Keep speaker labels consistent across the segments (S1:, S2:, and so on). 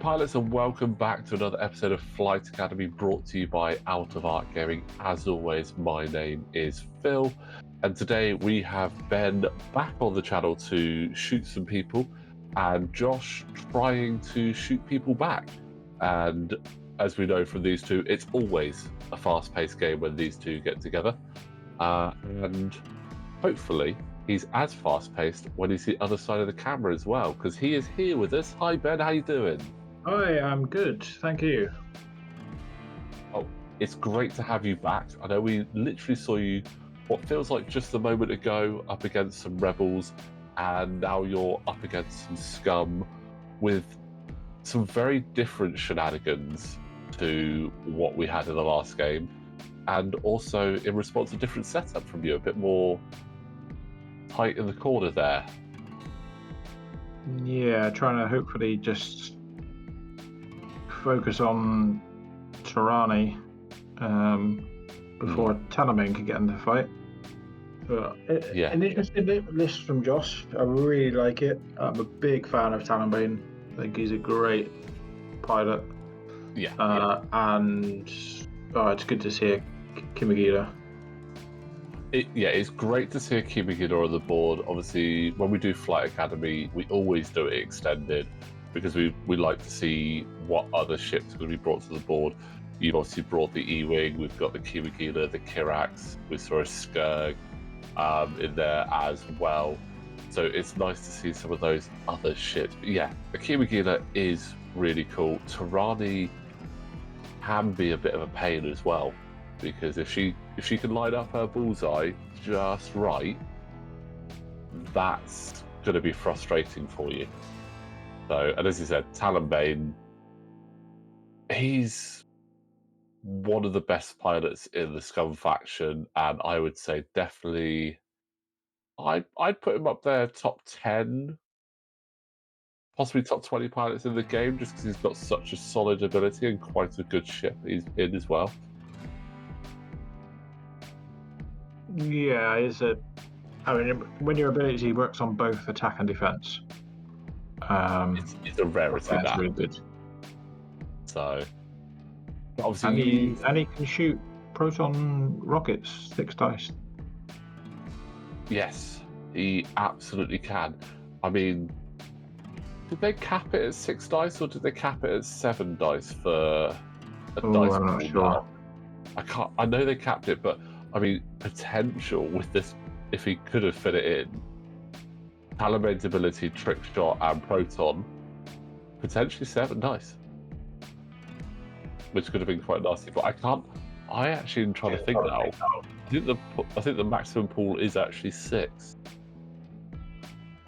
S1: pilots, and welcome back to another episode of Flight Academy brought to you by Out of Art Gaming. As always, my name is Phil, and today we have Ben back on the channel to shoot some people, and Josh trying to shoot people back. And as we know from these two, it's always a fast-paced game when these two get together. And hopefully he's as fast-paced when he's the other side of the camera as well, because he is here with us. Hi Ben, how you doing?
S2: Hi, I'm good, thank you.
S1: Oh, it's great to have you back. I know we literally saw you what feels like just a moment ago up against some rebels, and now you're up against some scum with some very different shenanigans to what we had in the last game, and also in response to a different setup from you, a bit more tight in the corner there.
S2: Yeah, trying to hopefully just focus on Tirani before Talamain can get in the fight. But an interesting list from Josh. I really like it. I'm a big fan of Talamain. I think he's a great pilot. And it's good to see Kimagita.
S1: It's great to see a Kimagita on the board. Obviously, when we do Flight Academy, we always do it extended because we like to see what other ships are going to be brought to the board. You've obviously brought the E-Wing, we've got the Kimagita, the Kirax, we saw a Skurg in there as well. So it's nice to see some of those other ships. But yeah, the Kimagita is really cool. Tirani can be a bit of a pain as well, because if she can line up her bullseye just right, that's going to be frustrating for you. So, and as you said, Talonbane, he's one of the best pilots in the Scum faction, and I would say definitely, I'd put him up there top 10, possibly top 20 pilots in the game, just because he's got such a solid ability and quite a good ship he's in as well.
S2: Yeah, when your ability works on both attack and defense,
S1: it's a rarity.
S2: That's really good.
S1: So, obviously,
S2: and he can shoot proton rockets, 6 dice.
S1: Yes, he absolutely can. I mean, did they cap it at 6 dice or did they cap it at 7 dice for a dice?
S2: I'm not sure.
S1: I know they capped it, but I mean, potential with this, if he could have fit it in, Talamain's ability, trick shot, and proton, potentially 7 dice, which could have been quite nasty. But I actually am trying to think now. I think the maximum pool is actually 6.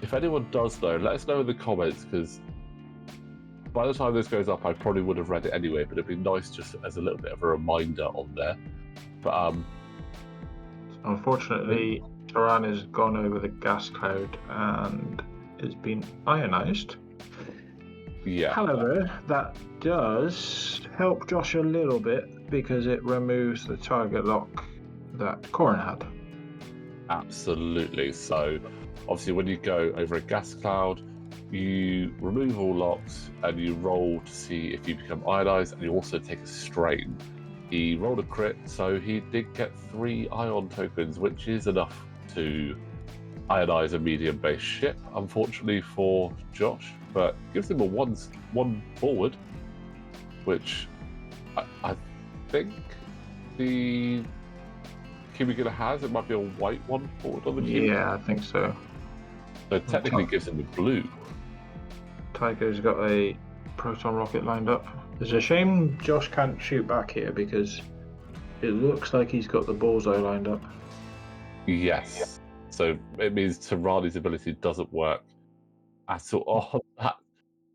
S1: If anyone does know, let us know in the comments, because by the time this goes up, I probably would have read it anyway, but it'd be nice just as a little bit of a reminder on there. But
S2: unfortunately, Tirani has gone over the gas cloud and it's been ionized.
S1: Yeah.
S2: However, that does help Josh a little bit because it removes the target lock that Corin had.
S1: Absolutely. So, obviously, when you go over a gas cloud, you remove all locks and you roll to see if you become ionized, and you also take a strain. He rolled a crit, so he did get 3 ion tokens, which is enough to ionize a medium-based ship, unfortunately for Josh, but gives him a 1 forward, which I think the Kimagita has. It might be a white 1 forward on the Kimagita.
S2: Yeah, I think so.
S1: So technically gives him a blue.
S2: Tycho's got a proton rocket lined up. It's a shame Josh can't shoot back here because it looks like he's got the bullseye lined up.
S1: Yes. So it means Tirani's ability doesn't work at all.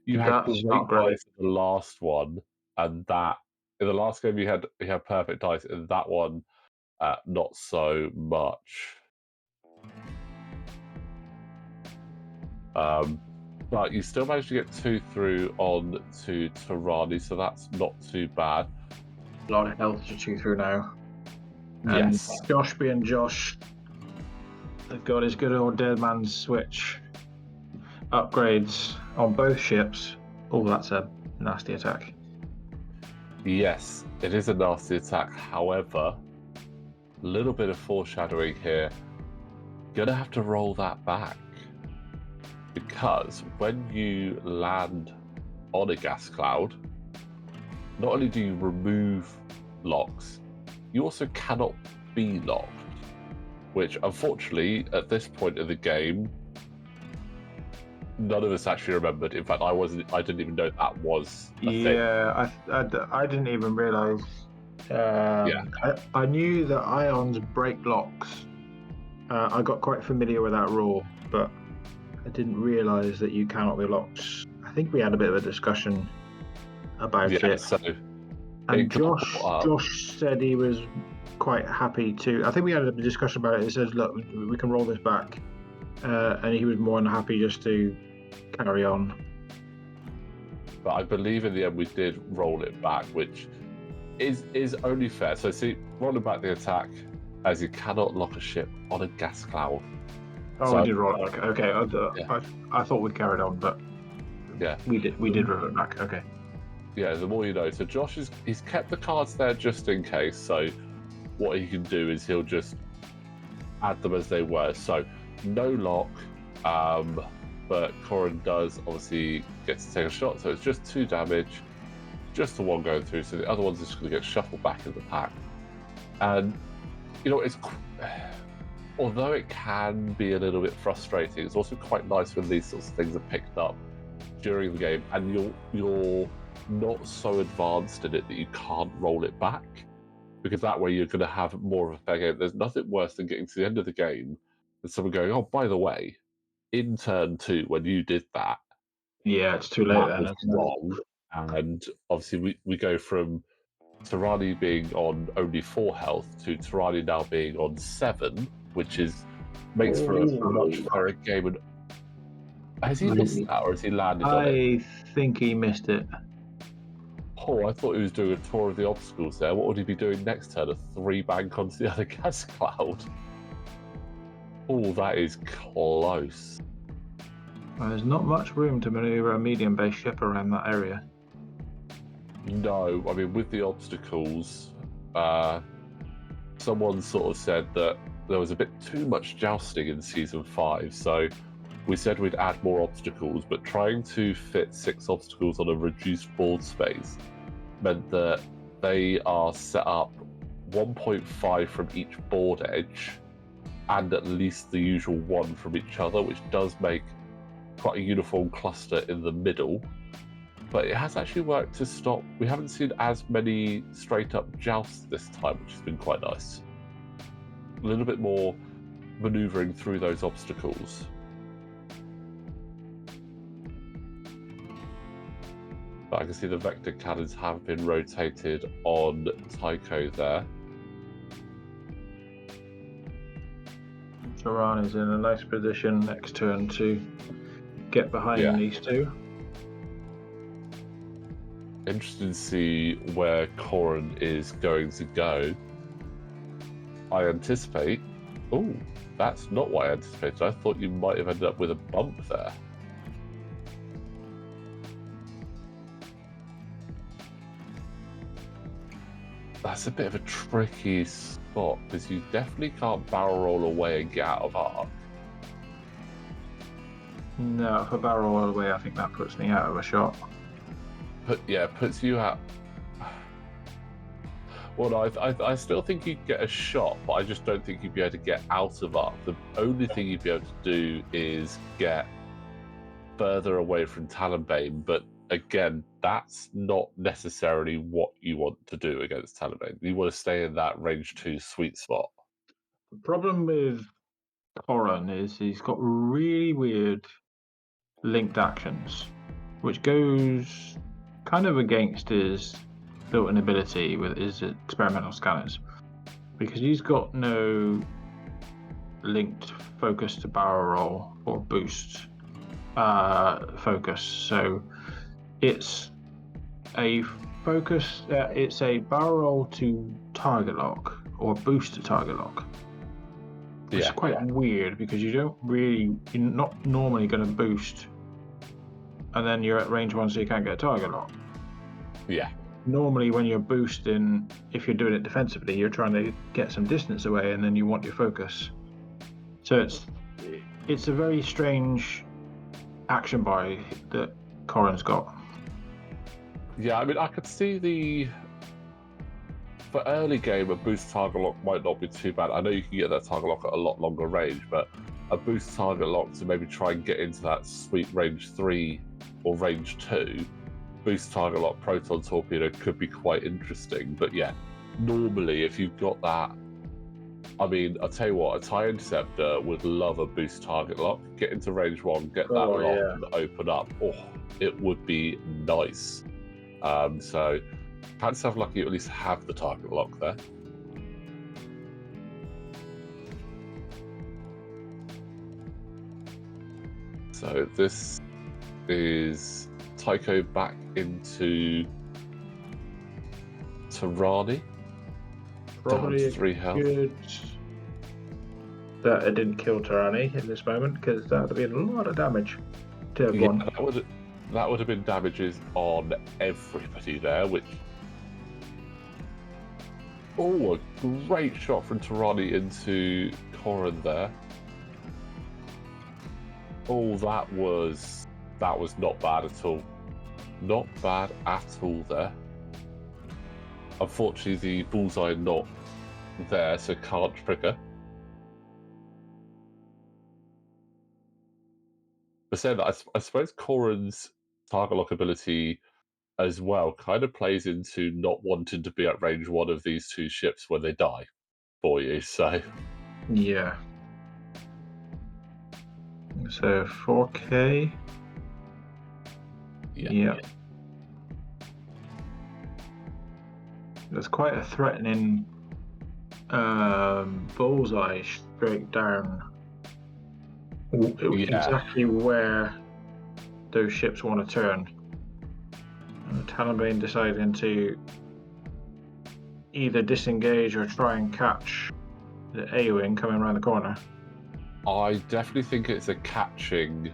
S1: You had great dice in the last one, and that in the last game you had perfect dice, and that one not so much. But you still managed to get 2 through on to Tirani, so that's not too bad.
S2: A lot of health to chew through now. And
S1: yes.
S2: Josh being Josh, they've got his good old dead man's switch upgrades on both ships. All that said, nasty attack.
S1: Yes, it is a nasty attack. However, a little bit of foreshadowing here. Gonna have to roll that back. Because when you land on a gas cloud, not only do you remove locks, you also cannot be locked. Which, unfortunately, at this point in the game, none of us actually remembered. In fact, I didn't even know that was a thing.
S2: Yeah, I didn't even realise. I knew that ions break locks. I got quite familiar with that rule, but I didn't realise that you cannot be locked. I think we had a bit of a discussion about it.
S1: So
S2: and Josh said he was quite happy to. I think we had a discussion about it. He says, "Look, we can roll this back," and he was more than happy just to carry on.
S1: But I believe in the end we did roll it back, which is only fair. So see, rolling back the attack, as you cannot lock a ship on a gas cloud.
S2: Oh, we did roll it back. Okay, I thought we carried on, but
S1: yeah,
S2: we did roll it back. Okay.
S1: Yeah, the more you know. So Josh he's kept the cards there just in case. So what he can do is he'll just add them as they were. So no lock, but Corin does obviously get to take a shot. So it's just 2 damage, just the one going through. So the other one's just going to get shuffled back into the pack. And it's although it can be a little bit frustrating, it's also quite nice when these sorts of things are picked up during the game, and you're not so advanced in it that you can't roll it back, because that way you're going to have more of a fair game. There's nothing worse than getting to the end of the game and someone going, "Oh, by the way, in turn 2, when you did that,
S2: yeah, it's too late then.
S1: Was wrong." And obviously we go from Tirani being on only 4 health to Tirani now being on 7, which makes for a much fairer game. And has he missed that, or has he landed on it?
S2: I think he missed it.
S1: Oh, I thought he was doing a tour of the obstacles there. What would he be doing next turn? A 3 bank onto the other gas cloud? Oh, that is close.
S2: Well, there's not much room to maneuver a medium-based ship around that area.
S1: No, I mean, with the obstacles, someone sort of said that there was a bit too much jousting in Season 5, so we said we'd add more obstacles, but trying to fit 6 obstacles on a reduced board space meant that they are set up 1.5 from each board edge and at least the usual 1 from each other, which does make quite a uniform cluster in the middle. But it has actually worked to stop. We haven't seen as many straight up jousts this time, which has been quite nice. A little bit more maneuvering through those obstacles. But I can see the vector cannons have been rotated on Tycho there.
S2: Saran is in a nice position next turn to get behind these 2.
S1: Interested to see where Corin is going to go. I anticipate... Oh, that's not what I anticipated. I thought you might have ended up with a bump there. That's a bit of a tricky spot, because you definitely can't barrel roll away and get out of arc.
S2: No, if I barrel roll away, I think that puts me out of a shot.
S1: Puts you out. Well, I still think you'd get a shot, but I just don't think you'd be able to get out of arc. The only thing you'd be able to do is get further away from Talonbane, but again, that's not necessarily what you want to do against Talonbane. You want to stay in that range 2 sweet spot.
S2: The problem with Corin is he's got really weird linked actions, which goes kind of against his built-in ability with his experimental scanners, because he's got no linked focus to barrel roll or boost focus. So it's a focus. It's a barrel roll to target lock or boost to target lock. Which is quite weird, because you're not normally going to boost and then you're at range 1, so you can't get a target lock.
S1: Yeah.
S2: Normally, when you're boosting, if you're doing it defensively, you're trying to get some distance away, and then you want your focus. So it's a very strange action buy that Corrin's got.
S1: Yeah, I mean, I could see for early game, a boost target lock might not be too bad. I know you can get that target lock at a lot longer range, but a boost target lock to maybe try and get into that sweet range 3 or range 2, boost target lock proton torpedo could be quite interesting. But yeah, normally if you've got that, I mean, I'll tell you what, a TIE Interceptor would love a boost target lock. Get into range 1, get that
S2: Oh,
S1: lock,
S2: yeah.
S1: and open up. Oh, it would be nice. So, can't have lucky you at least have the target lock there. So this is Tycho back into Tirani. Down
S2: Probably
S1: to
S2: a
S1: 3 health.
S2: good that it didn't kill Tarani in this moment, because that would have been a lot of damage to have
S1: Yeah,
S2: won.
S1: that would have been damages on everybody there, which... Oh, a great shot from Tirani into Corrin there. Oh, that was not bad at all. Not bad at all there. Unfortunately, the bullseye not there, so can't trigger. But saying that, I suppose Corrin's target lock ability as well kind of plays into not wanting to be at range 1 of these two ships when they die for you. So
S2: Yeah. So 4K. Yeah. That's quite a threatening bullseye straight down. Exactly where those ships want to turn. And Talonbane deciding to either disengage or try and catch the A-wing coming around the corner.
S1: I definitely think it's a catching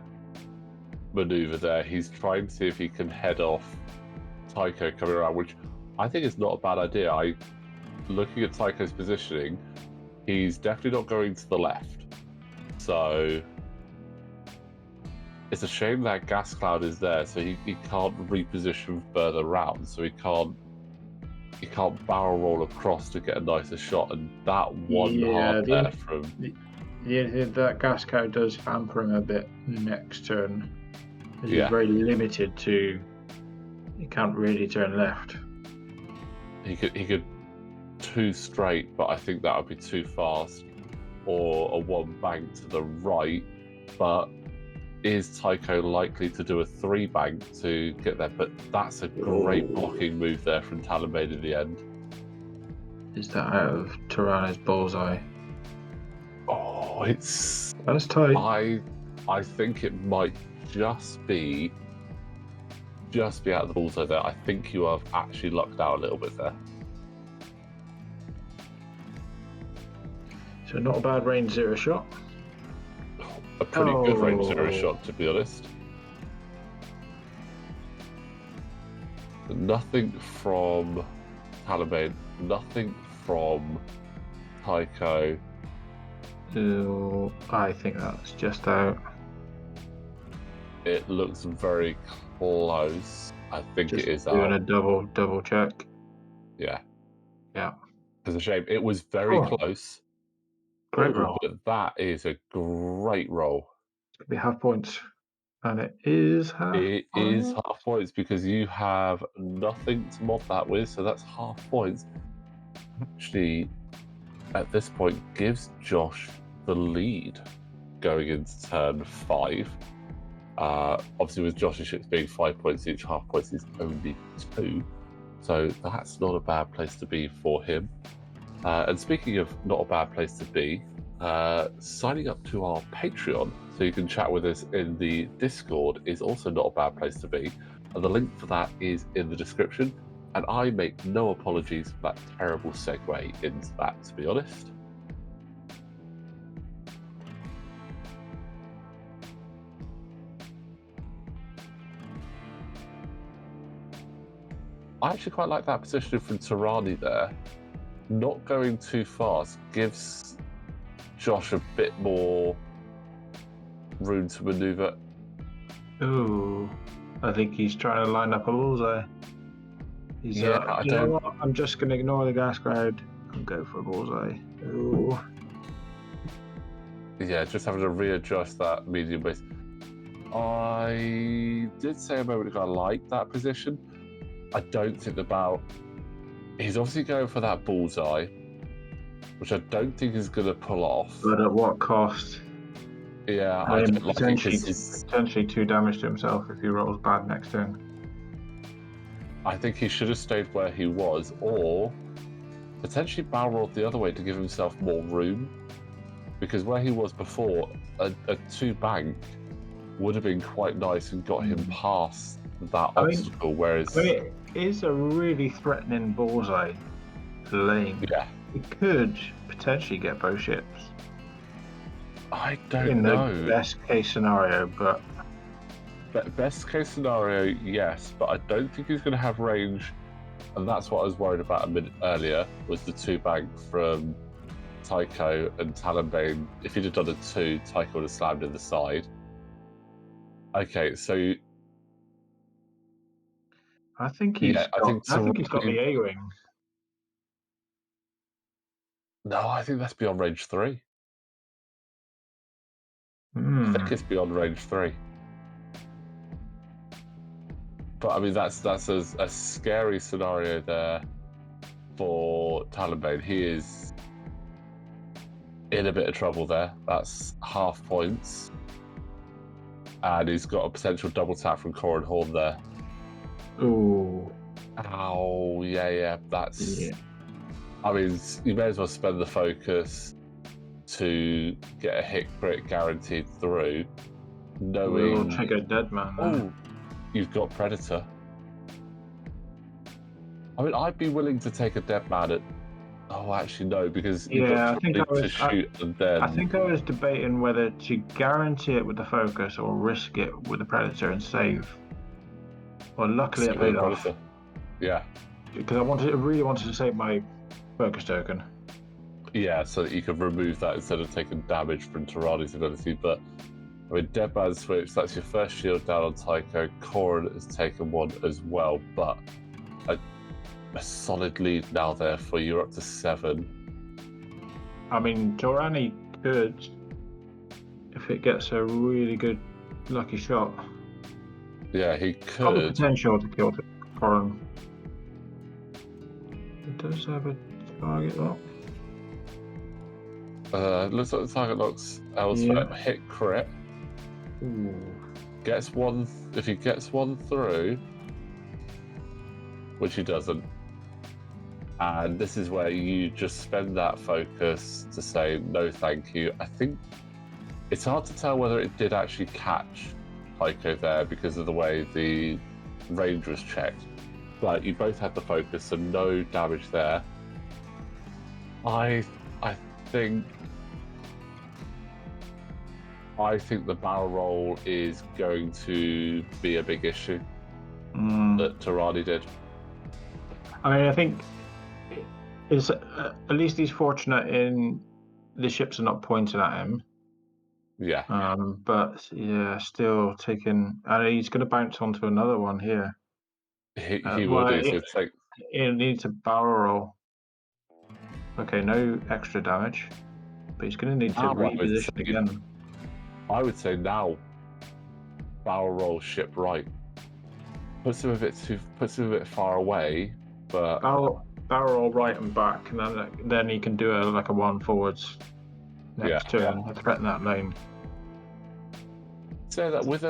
S1: maneuver there. He's trying to see if he can head off Tycho coming around, which I think is not a bad idea. Looking at Tycho's positioning, he's definitely not going to the left. So it's a shame that gas cloud is there, so he can't reposition further round, so he can't barrel roll across to get a nicer shot. And that one hard there from
S2: that gas cow does hamper him a bit next turn.
S1: Yeah.
S2: He's very limited to. He can't really turn left.
S1: he could 2 straight, but I think that would be too fast, or a 1 bank to the right. But is Tycho likely to do a 3 bank to get there? But that's a great blocking move there from Talonbane in the end.
S2: Is that out of Tirana's bullseye?
S1: Oh,
S2: That's tight.
S1: I think it might just be out of the bullseye there. I think you have actually lucked out a little bit there.
S2: So not a bad range 0 shot.
S1: A pretty good range 0 shot, to be honest. Nothing from Talonbane, nothing from Tycho.
S2: I think that's just out.
S1: It looks very close. I think
S2: Just
S1: it is
S2: doing
S1: out.
S2: a double check.
S1: Yeah.
S2: Yeah.
S1: It's a shame. It was very close.
S2: Great roll.
S1: But that is a great roll.
S2: It's going to be half points. And it is half
S1: It
S2: points.
S1: is half points because you have nothing to mod that with, so that's half points. Actually, at this point, gives Josh the lead going into turn 5. Obviously, with Josh's ships being 5 points each, half points is only 2. So that's not a bad place to be for him. And speaking of not a bad place to be, signing up to our Patreon so you can chat with us in the Discord is also not a bad place to be. And the link for that is in the description. And I make no apologies for that terrible segue into that, to be honest. I actually quite like that positioning from Tarani there. Not going too fast gives Josh a bit more room to maneuver.
S2: Ooh, I think he's trying to line up a bullseye. He's
S1: Yeah, I
S2: you know
S1: don't.
S2: what? I'm just gonna ignore the gas cloud and go for a bullseye. Ooh.
S1: Yeah, just having to readjust that medium base. I did say a moment ago I like that position. I don't think about. He's obviously going for that bullseye, which I don't think he's going to pull off.
S2: But at what cost?
S1: Yeah,
S2: I
S1: I
S2: mean,
S1: don't like it because
S2: potentially 2 damage to himself if he rolls bad next turn.
S1: I think he should have stayed where he was, or potentially barrel rolled the other way to give himself more room. Because where he was before, a 2 bank would have been quite nice and got him past that
S2: I mean,
S1: obstacle. Whereas,
S2: it is a really threatening bullseye lane.
S1: yeah,
S2: He could potentially get both ships
S1: I don't
S2: in the
S1: know.
S2: best case scenario, but
S1: Best case scenario, yes, but I don't think he's going to have range, and that's what I was worried about a minute earlier. Was the 2 bank from Tycho and Talonbane. If he'd have done a 2, Tycho would have slammed in the side. Okay, so
S2: I think
S1: yeah, I think
S2: he's got the A wing.
S1: no, I think that's beyond range 3. I think
S2: Hmm.
S1: it's beyond range 3. But I mean, that's a scary scenario there for Talonbane. He is in a bit of trouble there. That's half points. And he's got a potential double tap from Corin Horn there.
S2: Ooh.
S1: Oh, yeah. That's.
S2: Yeah.
S1: I mean, you may as well spend the focus to get a hit crit guaranteed through,
S2: We'll
S1: knowing.
S2: take a dead man there.
S1: Oh, you've got Predator. I mean, I'd be willing to take a dead man at. Oh, actually, no, because you've
S2: Yeah,
S1: got to shoot and then.
S2: I think I was debating whether to guarantee it with the focus or risk it with the predator and save. Well, luckily it
S1: Save with
S2: paid
S1: the
S2: off
S1: Predator. Yeah.
S2: because I really wanted to save my focus token.
S1: Yeah, so that you could remove that instead of taking damage from Tarani's ability. But I mean, Dead Man Switch, that's your first shield down on Tycho. Corin has taken one as well, but a solid lead now there for you. You're up to 7.
S2: I mean, Torani could, if it gets a really good lucky shot,
S1: Yeah, he
S2: got the
S1: could.
S2: potential to kill Corin. It does have a target lock.
S1: Looks like the target locks elsewhere.
S2: Yeah.
S1: Hit crit.
S2: Ooh.
S1: Gets one. If he gets one through, which he doesn't, and this is where you just spend that focus to say no thank you. I think it's hard to tell whether it did actually catch Tycho there because of the way the range was checked, but you both had the focus, so no damage there. I think the barrel roll is going to be a big issue that Tarani did.
S2: I mean, I think it's at least he's fortunate in the ships are not pointing at him.
S1: Yeah.
S2: But yeah, still taking. And he's going to bounce onto another one here.
S1: He will
S2: Well,
S1: do. So take.
S2: it needs a barrel roll. Okay, no extra damage, but he's going to need to
S1: Now
S2: reposition again.
S1: I would say now, barrel roll ship right. Puts him a bit far away, but
S2: Barrel roll right and back, and then he can do like a 1 forwards next turn to threaten that lane.
S1: Say that with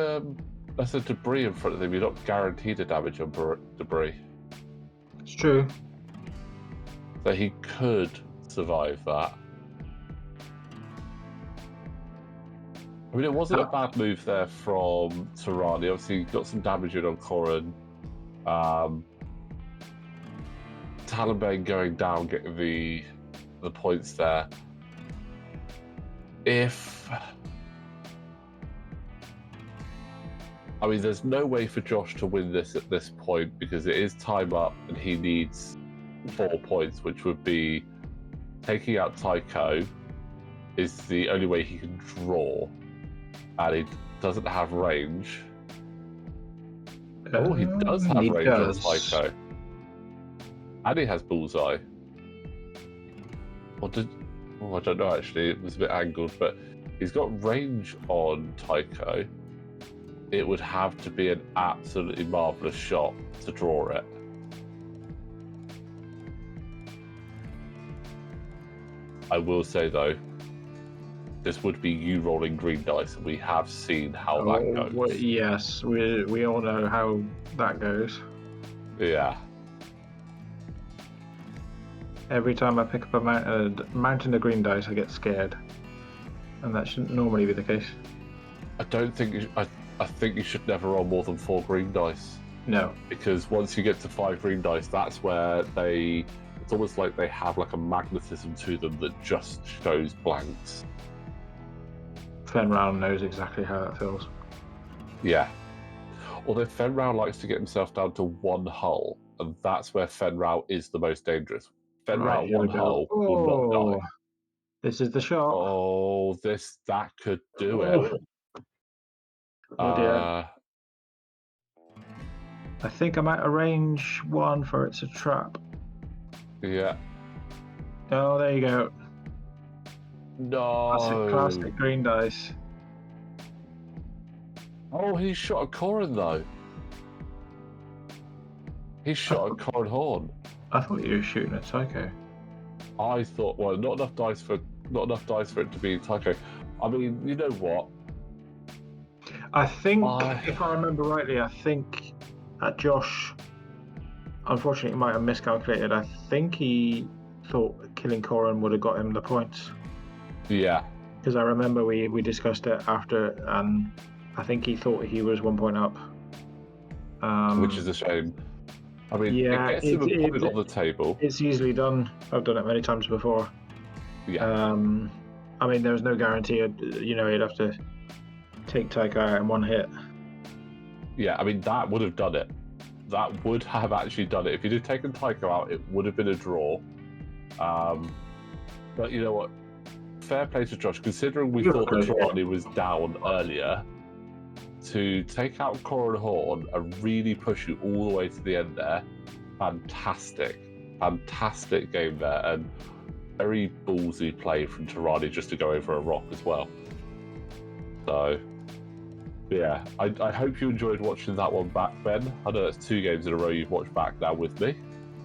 S1: that's a debris in front of them, you're not guaranteed a damage on debris.
S2: It's true.
S1: So he could survive that. I mean, it wasn't a bad move there from Tarani. Obviously, he got some damage in on Corin. Talonbane going down, getting the points there. I mean, there's no way for Josh to win this at this point because it is time up and he needs 4 points, which would be taking out Tycho is the only way he can draw, and he doesn't have range. Oh, he does have
S2: He
S1: range
S2: does.
S1: on Tycho. And he has Bullseye. Or I don't know actually, it was a bit angled, but he's got range on Tycho. It would have to be an absolutely marvellous shot to draw it. I will say though, this would be you rolling green dice, and we have seen how that goes.
S2: Well, yes, we all know how that goes.
S1: Yeah.
S2: Every time I pick up a mountain of green dice, I get scared, and that shouldn't normally be the case.
S1: I don't think I think you should never roll more than 4 green dice.
S2: No,
S1: Because once you get to 5 green dice, that's where it's almost like they have like a magnetism to them that just shows blanks.
S2: Fenral knows exactly how that feels.
S1: Yeah. Although Fenral likes to get himself down to 1 hull, and that's where Fenral is the most dangerous. Fenral
S2: Right, here we
S1: 1
S2: go.
S1: hull will not die.
S2: This is the shot.
S1: Oh, that could do it.
S2: Oh dear. I think I might arrange one for it's a trap.
S1: Yeah.
S2: Oh, there you go.
S1: No.
S2: Classic green dice.
S1: Oh, he shot a Corin though. He shot a Corin Horn.
S2: I thought you were shooting at Tycho.
S1: I thought, well, not enough dice for it to be Tycho. I mean, you know what?
S2: I think, if I remember rightly, I think that Josh, unfortunately, might have miscalculated. I think he thought killing Corin would have got him the points.
S1: Yeah.
S2: Because I remember we discussed it after, and I think he thought he was 1 point up.
S1: Which is a shame. I mean,
S2: yeah,
S1: it gets him a point on the table.
S2: It's easily done. I've done it many times before.
S1: Yeah.
S2: I mean, there was no guarantee. He'd have to take Tycho out in 1 hit.
S1: Yeah, I mean, that would have done it. That would have actually done it. If you'd have taken Tycho out, it would have been a draw. But you know what? Fair play to Josh, considering we thought that Trelawney was down earlier, to take out Corin Horn and really push you all the way to the end there. Fantastic game there, and very ballsy play from Tirani just to go over a rock as well. So yeah, I hope you enjoyed watching that one back, Ben. I know that's 2 games in a row you've watched back now with me.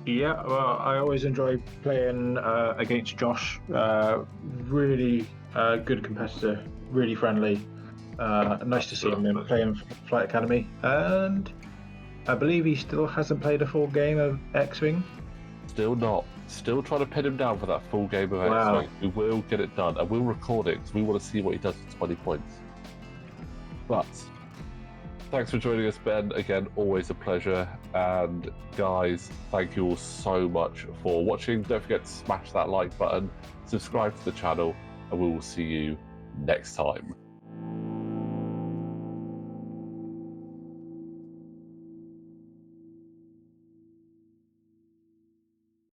S2: Yeah, well, I always enjoy playing against Josh. Really good competitor, really friendly. Nice to see him playing Flight Academy, and I believe he still hasn't played a full game of X-Wing.
S1: Still not. Still trying to pin him down for that full game of X-Wing. We will get it done, and we'll record it because we want to see what he does with 20 points. But thanks for joining us, Ben. Again, always a pleasure. And guys, thank you all so much for watching. Don't forget to smash that like button, subscribe to the channel, and we will see you next time.